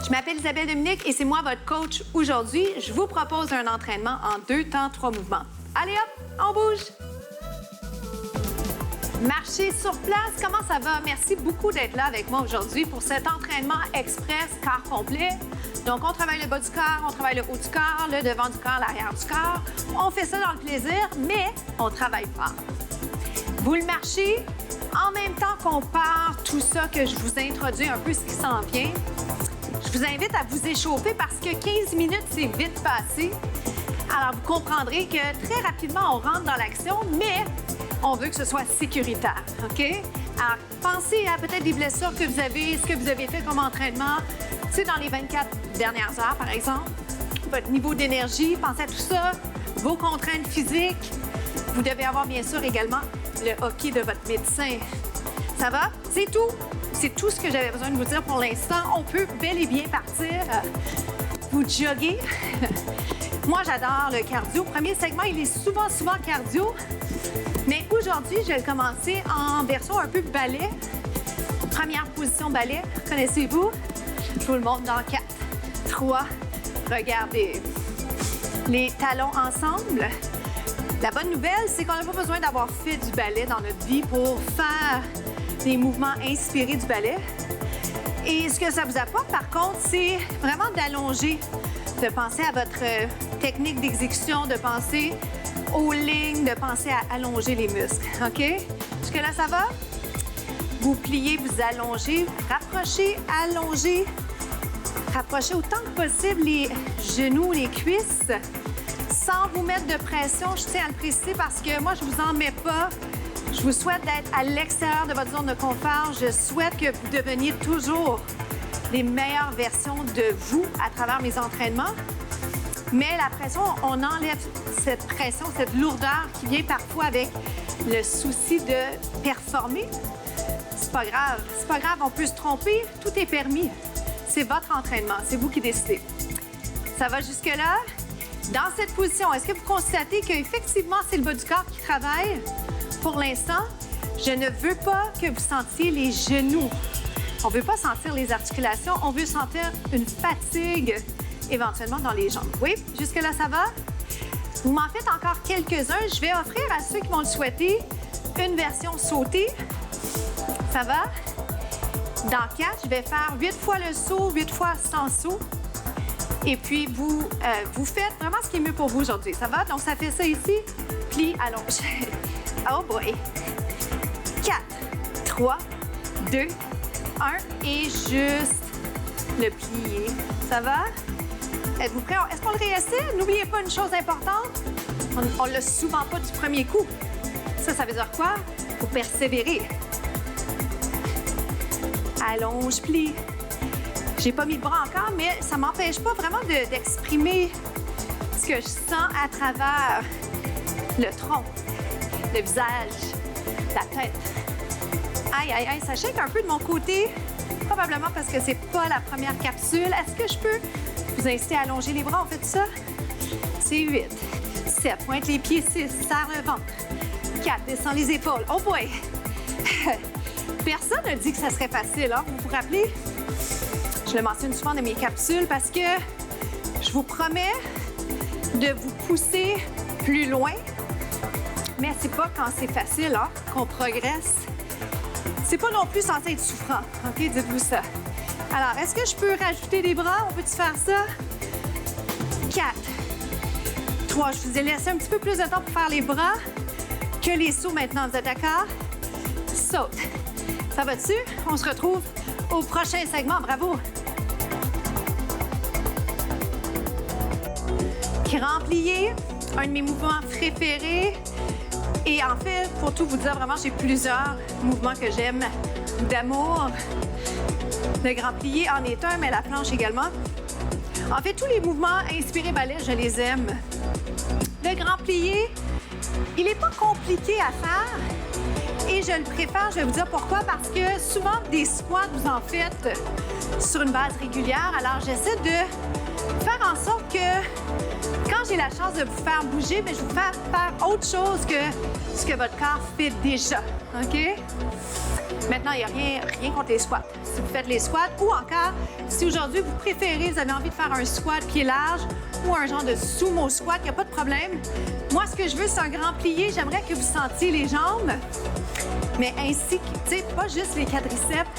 Je m'appelle Isabelle Dominique et c'est moi votre coach aujourd'hui. Je vous propose un entraînement en 2 temps, 3 mouvements. Allez hop, on bouge! Marcher sur place, comment ça va? Merci beaucoup d'être là avec moi aujourd'hui pour cet entraînement express corps complet. Donc, on travaille le bas du corps, on travaille le haut du corps, le devant du corps, l'arrière du corps. On fait ça dans le plaisir, mais on travaille fort. Vous le marchez en même temps qu'on part tout ça que je vous introduis un peu ce qui s'en vient. Je vous invite à vous échauffer parce que 15 minutes, c'est vite passé. Alors, vous comprendrez que très rapidement, on rentre dans l'action, mais on veut que ce soit sécuritaire, OK? Alors, pensez à peut-être des blessures que vous avez, ce que vous avez fait comme entraînement, tu sais, dans les 24 dernières heures, par exemple. Votre niveau d'énergie, pensez à tout ça, vos contraintes physiques. Vous devez avoir, bien sûr, également le hockey de votre médecin. Ça va? C'est tout. C'est tout ce que j'avais besoin de vous dire pour l'instant. On peut bel et bien partir. Vous jogger. Moi, j'adore le cardio. Premier segment, il est souvent cardio. Mais aujourd'hui, je vais le commencer en version un peu ballet. Première position ballet. Connaissez-vous? Je vous le montre dans 4, 3. Regardez. Les talons ensemble. La bonne nouvelle, c'est qu'on n'a pas besoin d'avoir fait du ballet dans notre vie pour faire des mouvements inspirés du ballet. Et ce que ça vous apporte, par contre, c'est vraiment d'allonger, de penser à votre technique d'exécution, de penser aux lignes, de penser à allonger les muscles. OK? Jusque-là, ça va? Vous pliez, vous allongez, rapprochez, allongez. Rapprochez autant que possible les genoux, les cuisses, sans vous mettre de pression. Je tiens à le préciser parce que moi, je ne vous en mets pas. Je vous souhaite d'être à l'extérieur de votre zone de confort. Je souhaite que vous deveniez toujours les meilleures versions de vous à travers mes entraînements. Mais la pression, on enlève cette pression, cette lourdeur qui vient parfois avec le souci de performer. C'est pas grave. C'est pas grave, on peut se tromper. Tout est permis. C'est votre entraînement. C'est vous qui décidez. Ça va jusque-là? Dans cette position, est-ce que vous constatez qu'effectivement, c'est le bas du corps qui travaille? Pour l'instant, je ne veux pas que vous sentiez les genoux. On ne veut pas sentir les articulations, on veut sentir une fatigue éventuellement dans les jambes. Oui, jusque-là, ça va? Vous m'en faites encore quelques-uns. Je vais offrir à ceux qui vont le souhaiter une version sautée. Ça va? Dans 4, je vais faire 8 fois le saut, 8 fois sans saut. Et puis, vous faites vraiment ce qui est mieux pour vous aujourd'hui. Ça va? Donc, ça fait ça ici. Plie, allonge. Oh boy! 4, 3, 2, 1 et juste le plier. Ça va? Êtes-vous prêts? Est-ce qu'on le réessaie? N'oubliez pas une chose importante. On ne l'a souvent pas du premier coup. Ça veut dire quoi? Il faut persévérer. Allonge, plie. J'ai pas mis le bras encore, mais ça m'empêche pas vraiment d'exprimer ce que je sens à travers le tronc, le visage, la tête. Aïe, aïe, aïe, ça shake un peu de mon côté, probablement parce que c'est pas la première capsule. Est-ce que je peux vous inciter à allonger les bras? On fait ça? C'est 8, 7, pointe les pieds, 6, serre le ventre, 4, descend les épaules. Oh boy! Personne n'a dit que ça serait facile, hein? Vous vous rappelez? Je le mentionne souvent dans mes capsules parce que je vous promets de vous pousser plus loin. Mais c'est pas quand c'est facile, hein, qu'on progresse. C'est pas non plus censé être souffrant, OK? Dites-vous ça. Alors, est-ce que je peux rajouter des bras? On peut-tu faire ça? 4, 3. Je vous ai laissé un petit peu plus de temps pour faire les bras que les sauts maintenant. Vous êtes d'accord? Saute. Ça va dessus? On se retrouve au prochain segment. Bravo! Grand plié, un de mes mouvements préférés. Et en fait, pour tout vous dire, vraiment, j'ai plusieurs mouvements que j'aime d'amour. Le grand plié en est un, mais la planche également. En fait, tous les mouvements inspirés ballet, je les aime. Le grand plié, il n'est pas compliqué à faire. Et je le préfère, je vais vous dire pourquoi. Parce que souvent, des squats, vous en faites sur une base régulière. Alors, j'essaie de faire en sorte que quand j'ai la chance de vous faire bouger, bien, je vous fais faire autre chose que ce que votre corps fait déjà. OK? Maintenant, il n'y a rien contre les squats. Si vous faites les squats ou encore, si aujourd'hui vous préférez, vous avez envie de faire un squat pied large ou un genre de sumo squat, il n'y a pas de problème. Moi, ce que je veux, c'est un grand plié. J'aimerais que vous sentiez les jambes, mais ainsi que, tu sais, pas juste les quadriceps,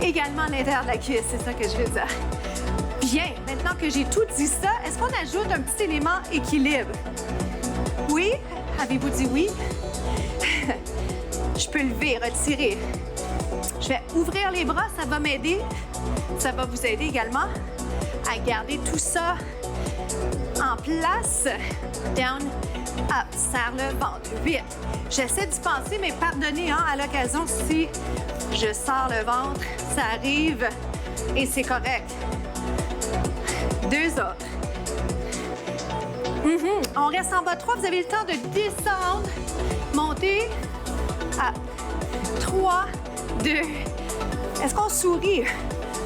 également l'intérieur de la cuisse, c'est ça que je veux dire. Bien, maintenant que j'ai tout dit ça, est-ce qu'on ajoute un petit élément équilibre? Oui? Avez-vous dit oui? Je peux lever, retirer. Je vais ouvrir les bras, ça va m'aider. Ça va vous aider également à garder tout ça en place. Down, up, serre le ventre. 8. J'essaie d'y penser, mais pardonnez à l'occasion si je sors le ventre, ça arrive et c'est correct. 2 autres. On reste en bas 3. Vous avez le temps de descendre, monter. Up. 3, 2. Est-ce qu'on sourit?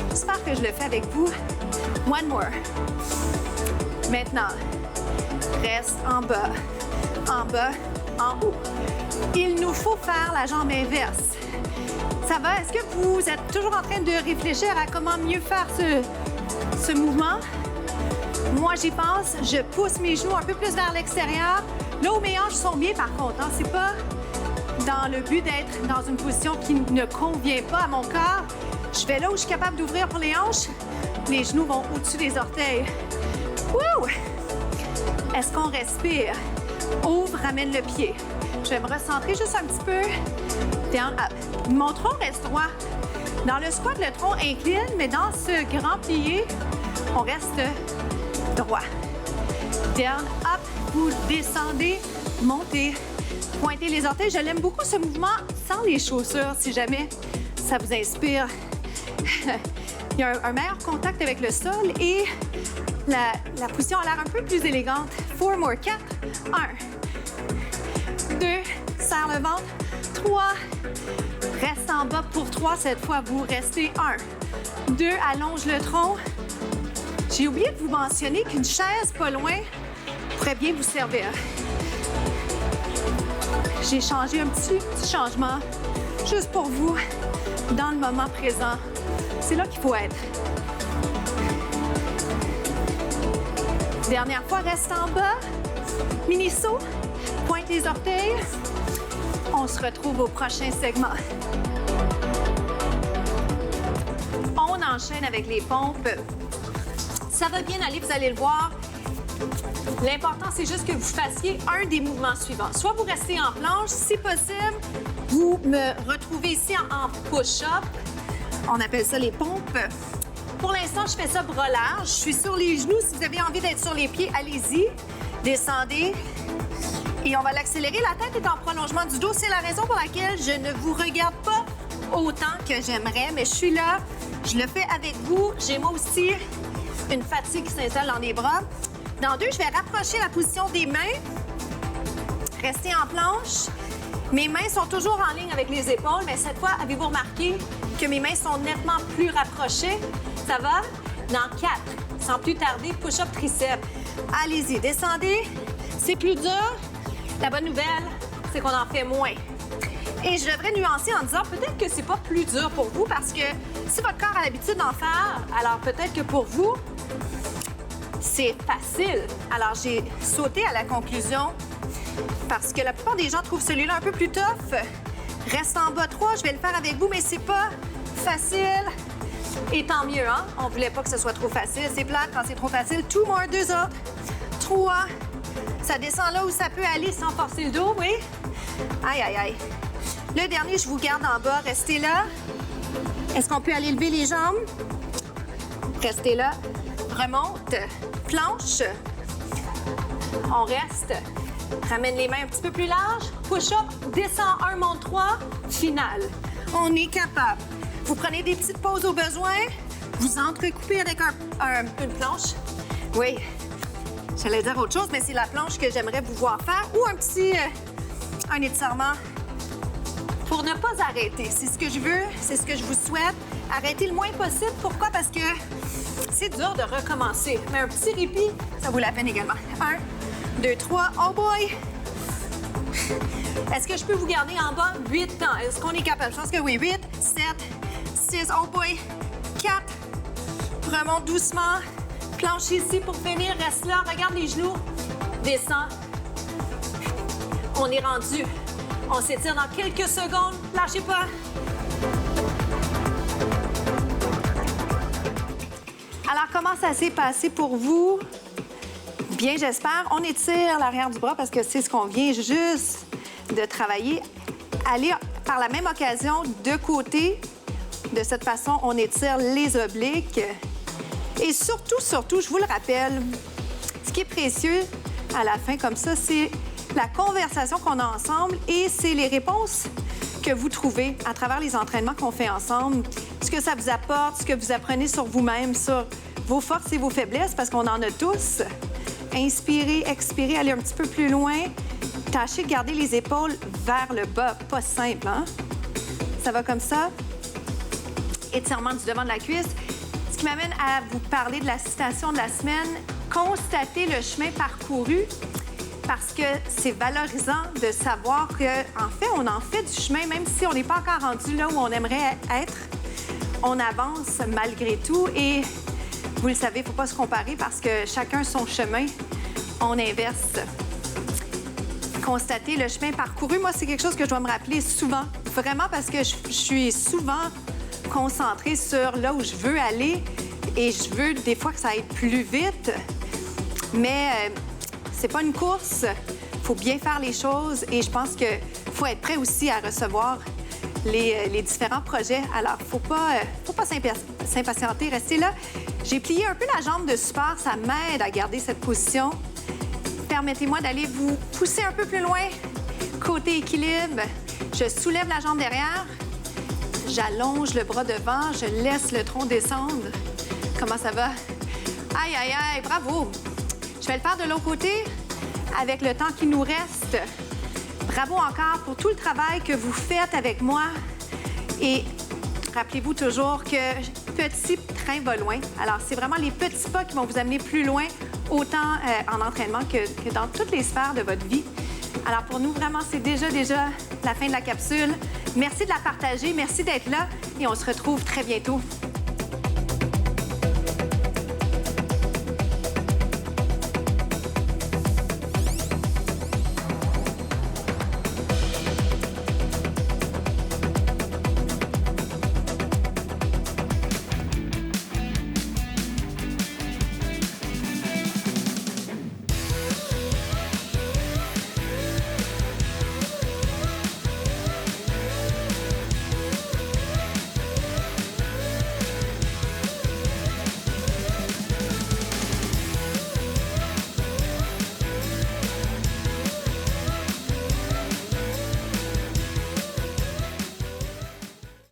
J'espère que je le fais avec vous. One more. Maintenant, reste en bas, en haut. Il nous faut faire la jambe inverse. Ça va? Est-ce que vous êtes toujours en train de réfléchir à comment mieux faire ce mouvement? Moi, j'y pense. Je pousse mes genoux un peu plus vers l'extérieur. Là où mes hanches sont bien, par contre. C'est pas dans le but d'être dans une position qui ne convient pas à mon corps. Je vais là où je suis capable d'ouvrir pour les hanches. Les genoux vont au-dessus des orteils. Wouh! Est-ce qu'on respire? Ouvre, ramène le pied. Je vais me recentrer juste un petit peu. Down, up. Mon tronc reste droit. Dans le squat, le tronc incline, mais dans ce grand plié, on reste droit. Down, up. Vous descendez, montez. Pointez les orteils. Je l'aime beaucoup, ce mouvement, sans les chaussures, si jamais ça vous inspire. Il y a un meilleur contact avec le sol et la position a l'air un peu plus élégante. 4 more. 4. 1. 2. Serre le ventre. 3. Reste en bas pour 3. Cette fois, vous restez 1. 2. Allonge le tronc. J'ai oublié de vous mentionner qu'une chaise pas loin pourrait bien vous servir. J'ai changé un petit changement juste pour vous dans le moment présent. C'est là qu'il faut être. Dernière fois, reste en bas. Mini saut. Pointe les orteils. On se retrouve au prochain segment. On enchaîne avec les pompes. Ça va bien aller, vous allez le voir. L'important, c'est juste que vous fassiez un des mouvements suivants. Soit vous restez en planche, si possible, vous me retrouvez ici en push-up. On appelle ça les pompes. Pour l'instant, je fais ça bras large. Je suis sur les genoux. Si vous avez envie d'être sur les pieds, allez-y. Descendez. Et on va l'accélérer. La tête est en prolongement du dos. C'est la raison pour laquelle je ne vous regarde pas autant que j'aimerais, mais je suis là. Je le fais avec vous. J'ai moi aussi une fatigue qui s'installe dans les bras. Dans 2, je vais rapprocher la position des mains. Restez en planche. Mes mains sont toujours en ligne avec les épaules, mais cette fois, avez-vous remarqué que mes mains sont nettement plus rapprochées? Ça va? Dans 4, sans plus tarder, push-up triceps. Allez-y, descendez. C'est plus dur. La bonne nouvelle, c'est qu'on en fait moins. Et je devrais nuancer en disant peut-être que c'est pas plus dur pour vous parce que si votre corps a l'habitude d'en faire, alors peut-être que pour vous, c'est facile. Alors, j'ai sauté à la conclusion parce que la plupart des gens trouvent celui-là un peu plus tough. Reste en bas 3, je vais le faire avec vous, mais c'est pas facile. Et tant mieux, hein? On voulait pas que ce soit trop facile. C'est plate quand c'est trop facile. 2 more, 2 autres. 3. Ça descend là où ça peut aller sans forcer le dos, oui? Aïe, aïe, aïe. Le dernier, je vous garde en bas. Restez là. Est-ce qu'on peut aller lever les jambes? Restez là. Remonte. Planche. On reste. Ramène les mains un petit peu plus larges. Push-up. Descend 1, monte 3. Finale. On est capable. Vous prenez des petites pauses au besoin. Vous entrecoupez avec une planche. Oui. J'allais dire autre chose, mais c'est la planche que j'aimerais vous voir faire. Ou un petit un étirement pour ne pas arrêter. C'est ce que je veux, c'est ce que je vous souhaite. Arrêtez le moins possible. Pourquoi? Parce que c'est dur de recommencer. Mais un petit répit, ça vaut la peine également. 1, 2, 3. Oh boy! Est-ce que je peux vous garder en bas 8 temps? Est-ce qu'on est capable? Je pense que oui. 8, 7, 6, oh boy, 4. Remonte doucement. Planche ici pour finir. Reste là. Regarde les genoux. Descends. On est rendu. On s'étire dans quelques secondes. Lâchez pas. Alors, comment ça s'est passé pour vous? Bien, j'espère. On étire l'arrière du bras parce que c'est ce qu'on vient juste de travailler. Allez, par la même occasion, de côté. De cette façon, on étire les obliques. Et surtout, je vous le rappelle, ce qui est précieux à la fin comme ça, c'est la conversation qu'on a ensemble et c'est les réponses que vous trouvez à travers les entraînements qu'on fait ensemble. Ce que ça vous apporte, ce que vous apprenez sur vous-même, sur vos forces et vos faiblesses, parce qu'on en a tous. Inspirez, expirez, allez un petit peu plus loin. Tâchez de garder les épaules vers le bas. Pas simple, hein? Ça va comme ça. Étirement du devant de la cuisse. Ce qui m'amène à vous parler de la citation de la semaine. Constatez le chemin parcouru, parce que c'est valorisant de savoir qu'en fait, on en fait du chemin, même si on n'est pas encore rendu là où on aimerait être. On avance malgré tout et vous le savez, il ne faut pas se comparer parce que chacun son chemin. On inverse. Constater le chemin parcouru, moi, c'est quelque chose que je dois me rappeler souvent. Vraiment parce que je suis souvent concentrée sur là où je veux aller et je veux des fois que ça aille plus vite. Mais c'est pas une course. Il faut bien faire les choses et je pense qu'il faut être prêt aussi à recevoir les différents projets. Alors, faut pas s'impatienter. Restez là. J'ai plié un peu la jambe de support. Ça m'aide à garder cette position. Permettez-moi d'aller vous pousser un peu plus loin. Côté équilibre, je soulève la jambe derrière. J'allonge le bras devant. Je laisse le tronc descendre. Comment ça va? Aïe, aïe, aïe, bravo! Je vais le faire de l'autre côté avec le temps qui nous reste. Bravo encore pour tout le travail que vous faites avec moi. Et rappelez-vous toujours que petit train va loin. Alors, c'est vraiment les petits pas qui vont vous amener plus loin, autant en entraînement que dans toutes les sphères de votre vie. Alors, pour nous, vraiment, c'est déjà la fin de la capsule. Merci de la partager, merci d'être là et on se retrouve très bientôt.